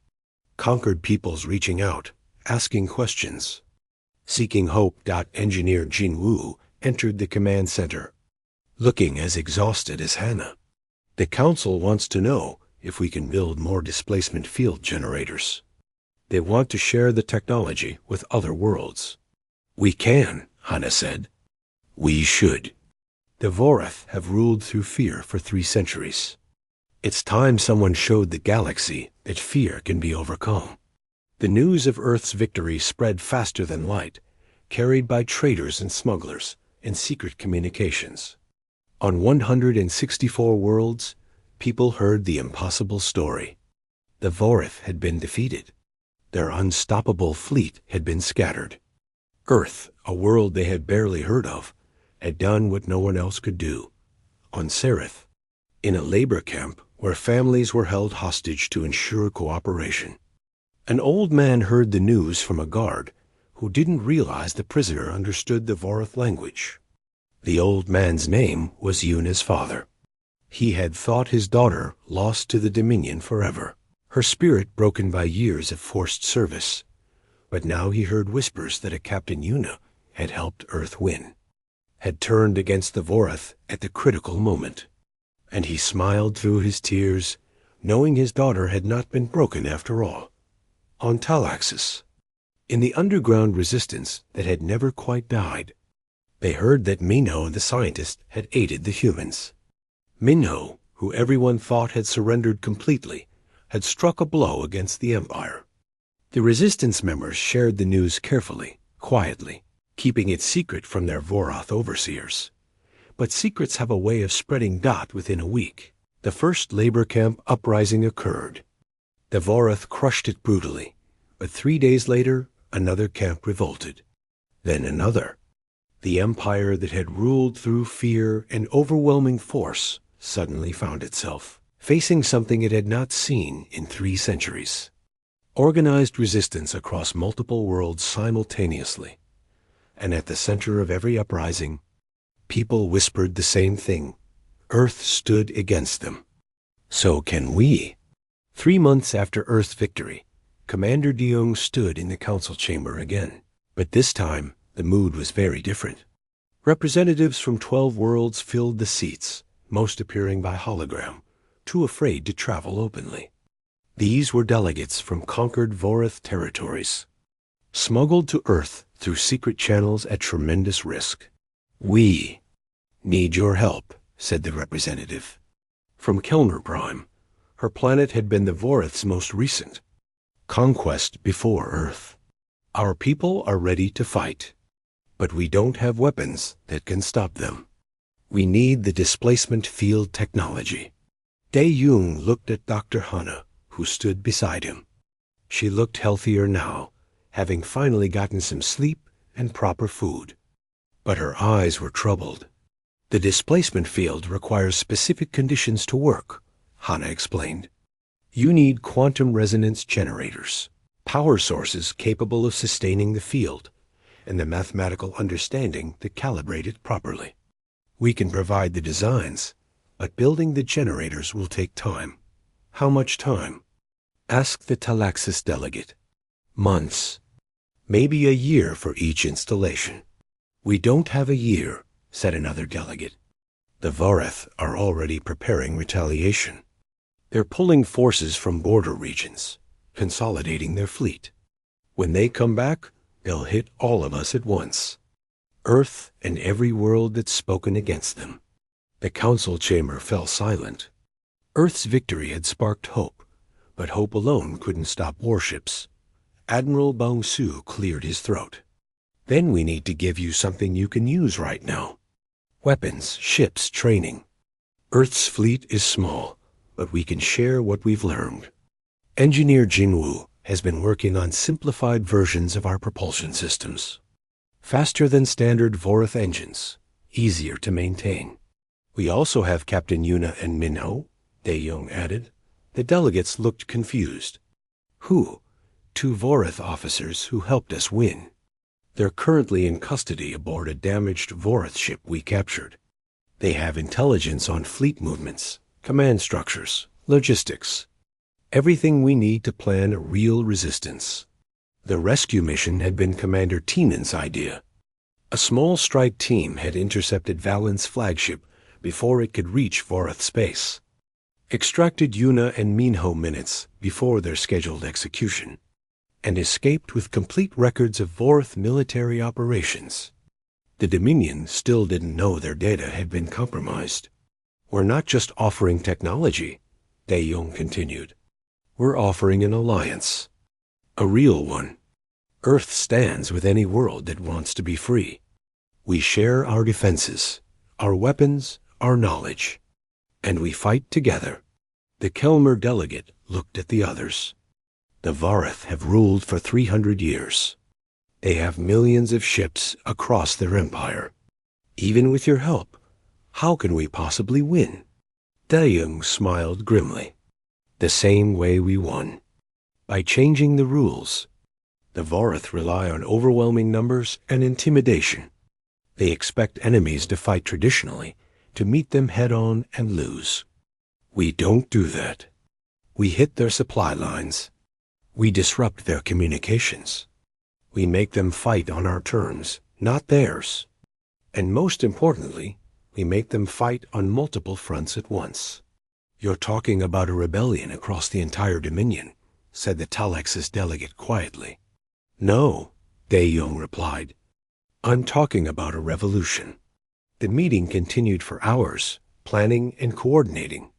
Conquered peoples reaching out, asking questions. Seeking Hope. Engineer Jin Woo entered the command center, looking as exhausted as Hannah. "The Council wants to know if we can build more displacement field generators. They want to share the technology with other worlds." "We can," Hannah said. "We should. The Voreth have ruled through fear for 3 centuries. It's time someone showed the galaxy that fear can be overcome." The news of Earth's victory spread faster than light, carried by traders and smugglers and secret communications. On 164 worlds, people heard the impossible story. The Voreth had been defeated. Their unstoppable fleet had been scattered. Earth, a world they had barely heard of, had done what no one else could do. On Sereth, in a labor camp where families were held hostage to ensure cooperation, an old man heard the news from a guard who didn't realize the prisoner understood the Voreth language. The old man's name was Yuna's father. He had thought his daughter lost to the Dominion forever, her spirit broken by years of forced service. But now he heard whispers that a Captain Yuna had helped Earth win, had turned against the Voreth at the critical moment. And he smiled through his tears, knowing his daughter had not been broken after all. On Talaxis, in the underground resistance that had never quite died, they heard that Minho the scientist had aided the humans. Minho, who everyone thought had surrendered completely, had struck a blow against the Empire. The resistance members shared the news carefully, quietly, keeping it secret from their Voroth overseers. But secrets have a way of spreading within a week. The first labor camp uprising occurred. The Voroth crushed it brutally, but 3 days later, another camp revolted. Then another. The empire that had ruled through fear and overwhelming force suddenly found itself facing something it had not seen in 3 centuries. Organized resistance across multiple worlds simultaneously. And at the center of every uprising, people whispered the same thing. Earth stood against them. So can we. 3 months after Earth's victory, Commander Dae-Young stood in the council chamber again. But this time, the mood was very different. Representatives from 12 worlds filled the seats, most appearing by hologram, too afraid to travel openly. These were delegates from conquered Voreth territories, smuggled to Earth through secret channels at tremendous risk. "We need your help," said the representative. From Kellner Prime, her planet had been the Voreth's most recent conquest before Earth. "Our people are ready to fight, but we don't have weapons that can stop them. We need the displacement field technology." Dae-Young looked at Dr. Hana, who stood beside him. She looked healthier now, having finally gotten some sleep and proper food. But her eyes were troubled. "The displacement field requires specific conditions to work," Hana explained. "You need quantum resonance generators, power sources capable of sustaining the field, and the mathematical understanding to calibrate it properly. We can provide the designs, but building the generators will take time." "How much time?" asked the Talaxis delegate. "Months. Maybe a year for each installation." "We don't have a year," said another delegate. "The Voreth are already preparing retaliation. They're pulling forces from border regions, consolidating their fleet. When they come back, they'll hit all of us at once. Earth and every world that's spoken against them." The council chamber fell silent. Earth's victory had sparked hope, but hope alone couldn't stop warships. Admiral Bong Su cleared his throat. Then we need to give you something you can use right now. Weapons, ships, training. Earth's fleet is small, but we can share what we've learned. Engineer Jinwoo has been working on simplified versions of our propulsion systems. Faster than standard Vorith engines, easier to maintain. We also have Captain Yuna and Minho, Dae-young added. The delegates looked confused. Who? 2 Vorith officers who helped us win. They're currently in custody aboard a damaged Vorith ship we captured. They have intelligence on fleet movements, command structures, logistics. Everything we need to plan a real resistance. The rescue mission had been Commander Teenan's idea. A small strike team had intercepted Valen's flagship before it could reach Vorith space. Extracted Yuna and Minho minutes before their scheduled execution, and escaped with complete records of Vorith military operations. The Dominion still didn't know their data had been compromised. We're not just offering technology, Dae-young continued. We're offering an alliance. A real one. Earth stands with any world that wants to be free. We share our defenses, our weapons, our knowledge. And we fight together. The Kelmer delegate looked at the others. The Vorith have ruled for 300 years. They have millions of ships across their empire. Even with your help, how can we possibly win? Dae-young smiled grimly. The same way we won. By changing the rules. The Vorith rely on overwhelming numbers and intimidation. They expect enemies to fight traditionally, to meet them head-on and lose. We don't do that. We hit their supply lines. We disrupt their communications. We make them fight on our terms, not theirs. And most importantly, we make them fight on multiple fronts at once. You're talking about a rebellion across the entire Dominion, said the Talaxis delegate quietly. No, Dae-young replied. I'm talking about a revolution. The meeting continued for hours, planning and coordinating.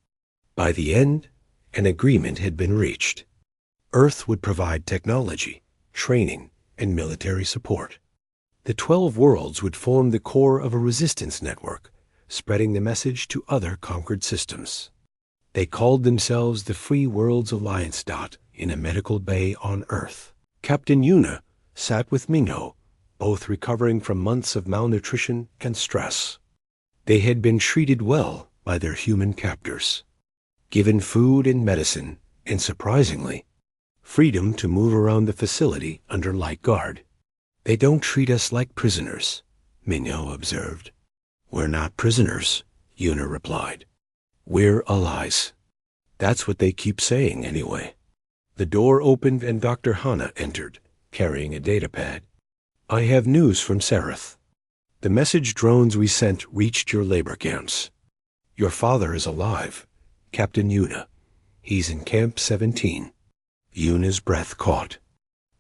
By the end, an agreement had been reached. Earth would provide technology, training, and military support. The 12 worlds would form the core of a resistance network, spreading the message to other conquered systems. They called themselves the Free Worlds Alliance. In a medical bay on Earth. Captain Yuna sat with Minho, both recovering from months of malnutrition and stress. They had been treated well by their human captors, given food and medicine, and surprisingly, freedom to move around the facility under light guard. They don't treat us like prisoners, Minho observed. We're not prisoners, Yuna replied. We're allies. That's what they keep saying anyway. The door opened and Dr. Hana entered, carrying a datapad. I have news from Seraph. The message drones we sent reached your labor camps. Your father is alive, Captain Yuna. He's in Camp 17. Yuna's breath caught.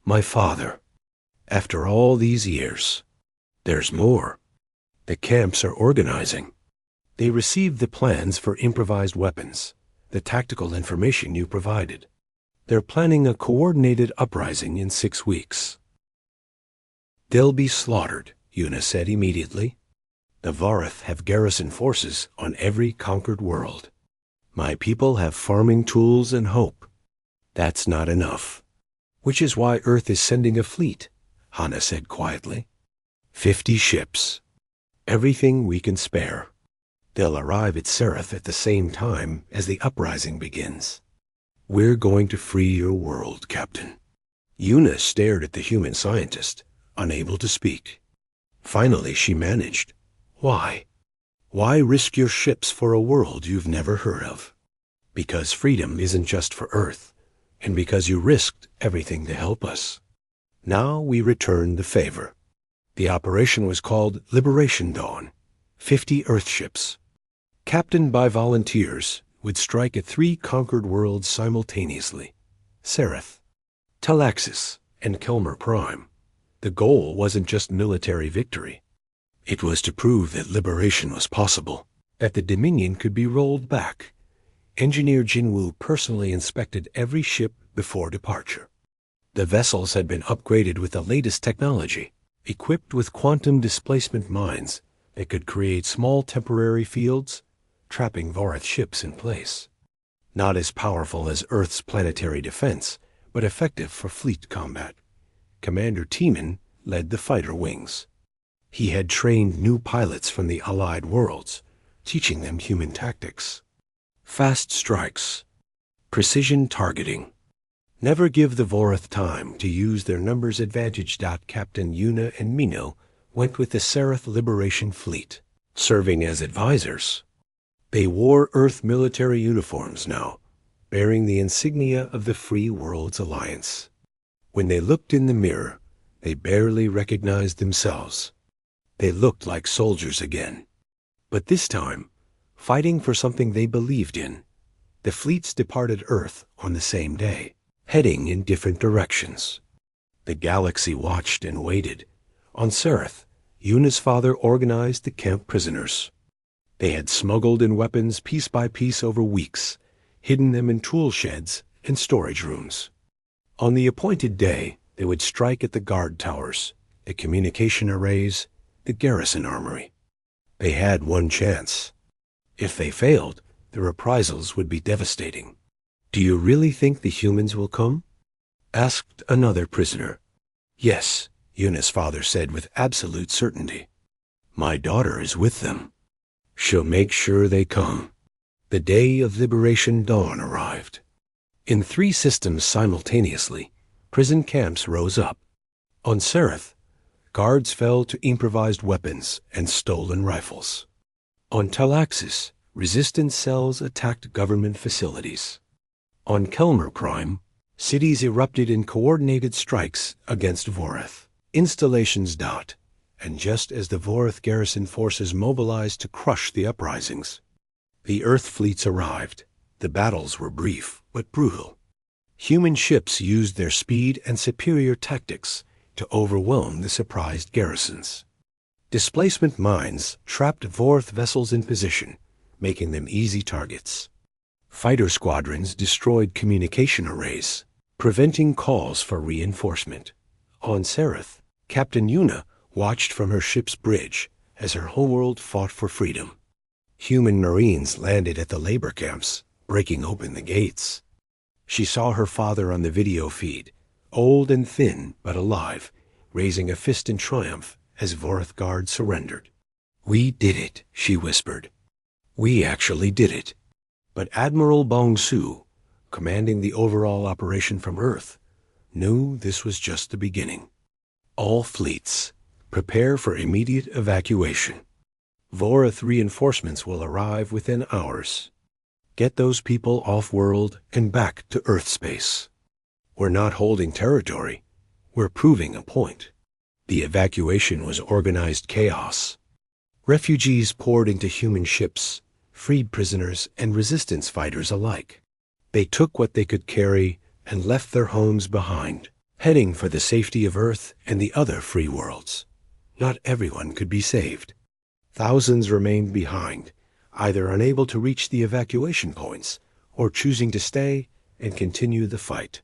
My father. After all these years. There's more. The camps are organizing. They received the plans for improvised weapons, the tactical information you provided. They're planning a coordinated uprising in 6 weeks. They'll be slaughtered, Yuna said immediately. The Vorith have garrison forces on every conquered world. My people have farming tools and hope. That's not enough. Which is why Earth is sending a fleet, Hana said quietly. 50 ships. Everything we can spare. They'll arrive at Seraph at the same time as the uprising begins. We're going to free your world, Captain. Yuna stared at the human scientist, unable to speak. Finally, she managed. Why? Why risk your ships for a world you've never heard of? Because freedom isn't just for Earth, and because you risked everything to help us. Now we return the favor. The operation was called Liberation Dawn. 50 Earth ships, captained by volunteers, would strike at 3 conquered worlds simultaneously. Seraph, Talaxis, and Kelmer Prime. The goal wasn't just military victory. It was to prove that liberation was possible, that the Dominion could be rolled back. Engineer Jinwoo personally inspected every ship before departure. The vessels had been upgraded with the latest technology, Equipped with quantum displacement mines that could create small temporary fields, trapping Vorath ships in place. Not as powerful as Earth's planetary defense, but effective for fleet combat. Commander Teeman led the fighter wings. He had trained new pilots from the Allied worlds, teaching them human tactics. Fast strikes. Precision targeting. Never give the Vorath time to use their numbers advantage. Captain Yuna and Mino went with the Seraph Liberation Fleet, serving as advisors. They wore Earth military uniforms now, bearing the insignia of the Free Worlds Alliance. When they looked in the mirror, they barely recognized themselves. They looked like soldiers again. But this time, fighting for something they believed in, the fleets departed Earth on the same day, heading in different directions. The galaxy watched and waited. On Seraph, Yuna's father organized the camp prisoners. They had smuggled in weapons piece by piece over weeks, hidden them in tool sheds and storage rooms. On the appointed day, they would strike at the guard towers, the communication arrays, the garrison armory. They had one chance. If they failed, the reprisals would be devastating. "Do you really think the humans will come?" asked another prisoner. "Yes," Yuna's father said with absolute certainty. "My daughter is with them. She'll make sure they come." The day of liberation dawn arrived. In 3 systems simultaneously, prison camps rose up. On Seraph, guards fell to improvised weapons and stolen rifles. On Talaxis, resistance cells attacked government facilities. On Kelmer Prime, cities erupted in coordinated strikes against Vorath. Installations dot, and just as the Vorath garrison forces mobilized to crush the uprisings, the Earth fleets arrived. The battles were brief but brutal. Human ships used their speed and superior tactics to overwhelm the surprised garrisons. Displacement mines trapped Vorath vessels in position, making them easy targets. Fighter squadrons destroyed communication arrays, preventing calls for reinforcement. On Seraph, Captain Yuna watched from her ship's bridge as her homeworld fought for freedom. Human Marines landed at the labor camps, breaking open the gates. She saw her father on the video feed, old and thin but alive, raising a fist in triumph as Vorath guards surrendered. "We did it," she whispered. "We actually did it." But Admiral Bong Su, commanding the overall operation from Earth, knew this was just the beginning. "All fleets, prepare for immediate evacuation. Vorath reinforcements will arrive within hours. Get those people off-world and back to Earth space. We're not holding territory. We're proving a point." The evacuation was organized chaos. Refugees poured into human ships, freed prisoners and resistance fighters alike. They took what they could carry and left their homes behind, heading for the safety of Earth and the other free worlds. Not everyone could be saved. Thousands remained behind, either unable to reach the evacuation points or choosing to stay and continue the fight.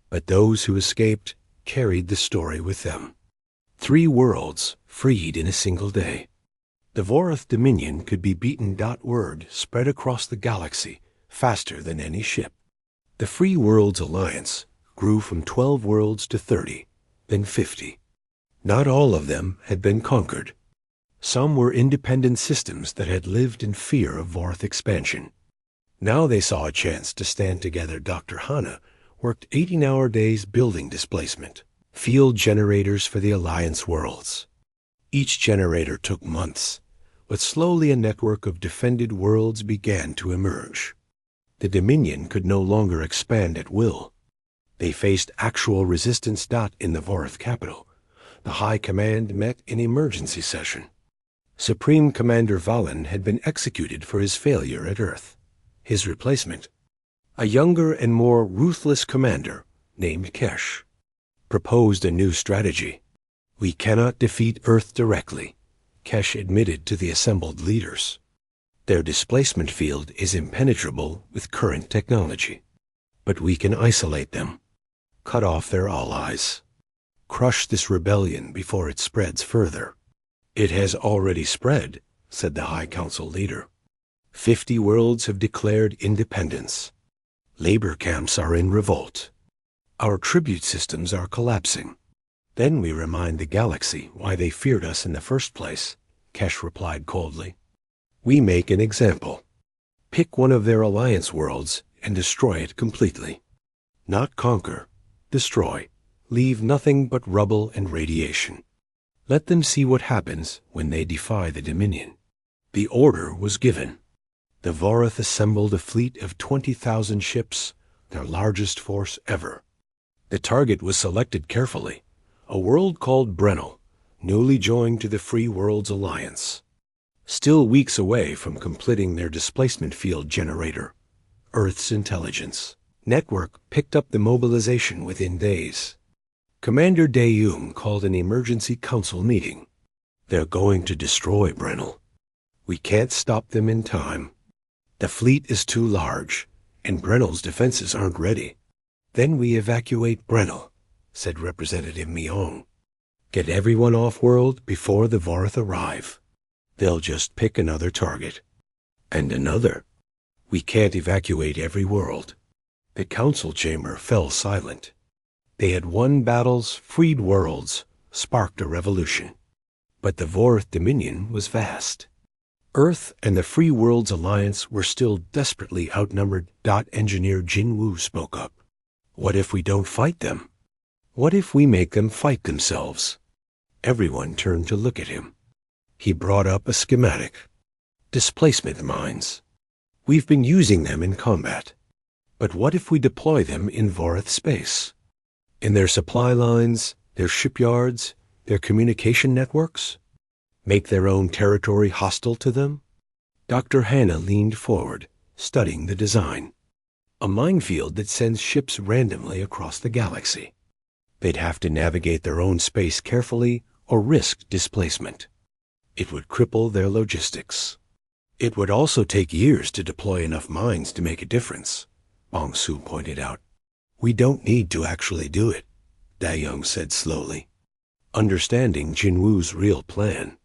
But those who escaped carried the story with them. 3 worlds freed in a single day. The Vorath Dominion could be beaten. Word spread across the galaxy faster than any ship. The Free Worlds Alliance grew from 12 worlds to 30, then 50. Not all of them had been conquered. Some were independent systems that had lived in fear of Vorath expansion. Now they saw a chance to stand together. Dr. Hana worked 18-hour days building displacement, field generators for the Alliance worlds. Each generator took months, but slowly a network of defended worlds began to emerge. The Dominion could no longer expand at will. They faced actual resistance. In the Vorath capital, the High Command met in emergency session. Supreme Commander Valen had been executed for his failure at Earth. His replacement, a younger and more ruthless commander named Kesh, proposed a new strategy. "We cannot defeat Earth directly," Kesh admitted to the assembled leaders. "Their displacement field is impenetrable with current technology. But we can isolate them, cut off their allies. Crush this rebellion before it spreads further. It has already spread, said the High Council leader. 50 worlds have declared independence. Labor camps are in revolt. Our tribute systems are collapsing. Then we remind the galaxy why they feared us in the first place, Kesh replied coldly. We make an example. Pick one of their alliance worlds and destroy it completely. Not conquer, destroy. Leave nothing but rubble and radiation. Let them see what happens when they defy the Dominion. The order was given. The Vorath assembled a fleet of 20,000 ships, their largest force ever. The target was selected carefully, a world called Brennel, newly joined to the Free Worlds Alliance. Still weeks away from completing their displacement field generator, Earth's intelligence network picked up the mobilization within days. Commander De-Jung called an emergency council meeting. They're going to destroy Brennel. We can't stop them in time. The fleet is too large, and Brennel's defenses aren't ready. Then we evacuate Brennel, said Representative Myong. Get everyone off-world before the Vorath arrive. They'll just pick another target. And another. We can't evacuate every world. The council chamber fell silent. They had won battles, freed worlds, sparked a revolution. But the Vorath Dominion was vast. Earth and the Free Worlds Alliance were still desperately outnumbered. Engineer Jin Wu spoke up. What if we don't fight them? What if we make them fight themselves? Everyone turned to look at him. He brought up a schematic. Displacement mines. We've been using them in combat. But what if we deploy them in Vorath space? In their supply lines, their shipyards, their communication networks? Make their own territory hostile to them? Dr. Hanna leaned forward, studying the design. A minefield that sends ships randomly across the galaxy. They'd have to navigate their own space carefully or risk displacement. It would cripple their logistics. It would also take years to deploy enough mines to make a difference, Bong Su pointed out. We don't need to actually do it, Da-Young said slowly, understanding Jin Wu's real plan.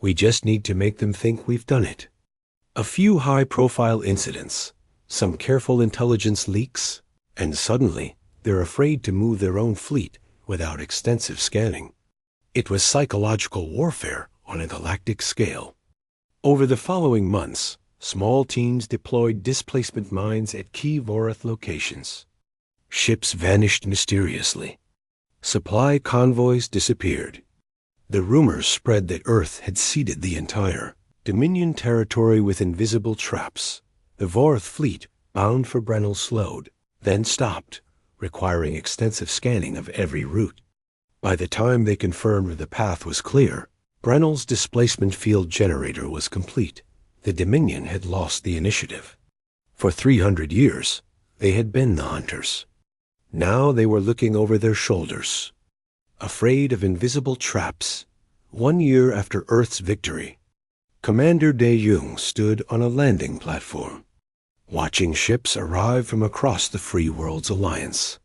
We just need to make them think we've done it. A few high-profile incidents, some careful intelligence leaks, and suddenly they're afraid to move their own fleet without extensive scanning. It was psychological warfare on a galactic scale. Over the following months, small teams deployed displacement mines at key Vorath locations. Ships vanished mysteriously. Supply convoys disappeared. The rumors spread that Earth had ceded the entire Dominion territory with invisible traps. The Vorath fleet, bound for Brennel, slowed, then stopped, requiring extensive scanning of every route. By the time they confirmed the path was clear, Brennel's displacement field generator was complete. The Dominion had lost the initiative. For 300 years, they had been the hunters. Now they were looking over their shoulders. Afraid of invisible traps, 1 year after Earth's victory, Commander De-Jung stood on a landing platform, watching ships arrive from across the Free Worlds Alliance.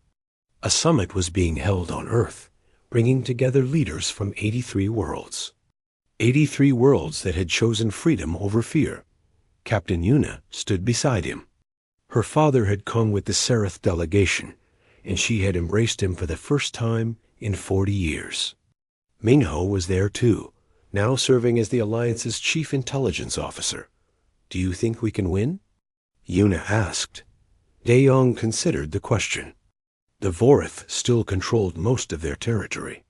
A summit was being held on Earth, bringing together leaders from 83 worlds. 83 worlds that had chosen freedom over fear. Captain Yuna stood beside him. Her father had come with the Seraph delegation, and she had embraced him for the first time in 40 years. Mingho was there too, now serving as the Alliance's chief intelligence officer. Do you think we can win? Yuna asked. De-Jong considered the question. The Vorath still controlled most of their territory,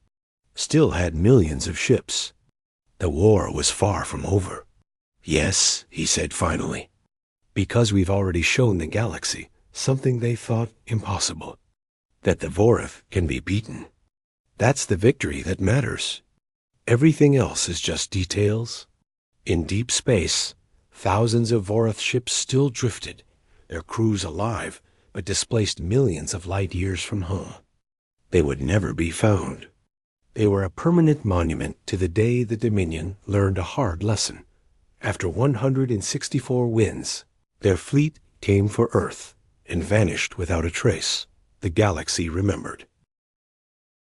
still had millions of ships. The war was far from over. Yes, he said finally, because we've already shown the galaxy something they thought impossible, that the Vorath can be beaten. That's the victory that matters. Everything else is just details. In deep space, thousands of Vorath ships still drifted, their crews alive, but displaced millions of light years from home. They would never be found. They were a permanent monument to the day the Dominion learned a hard lesson. After 164 wins, their fleet came for Earth and vanished without a trace. The galaxy remembered.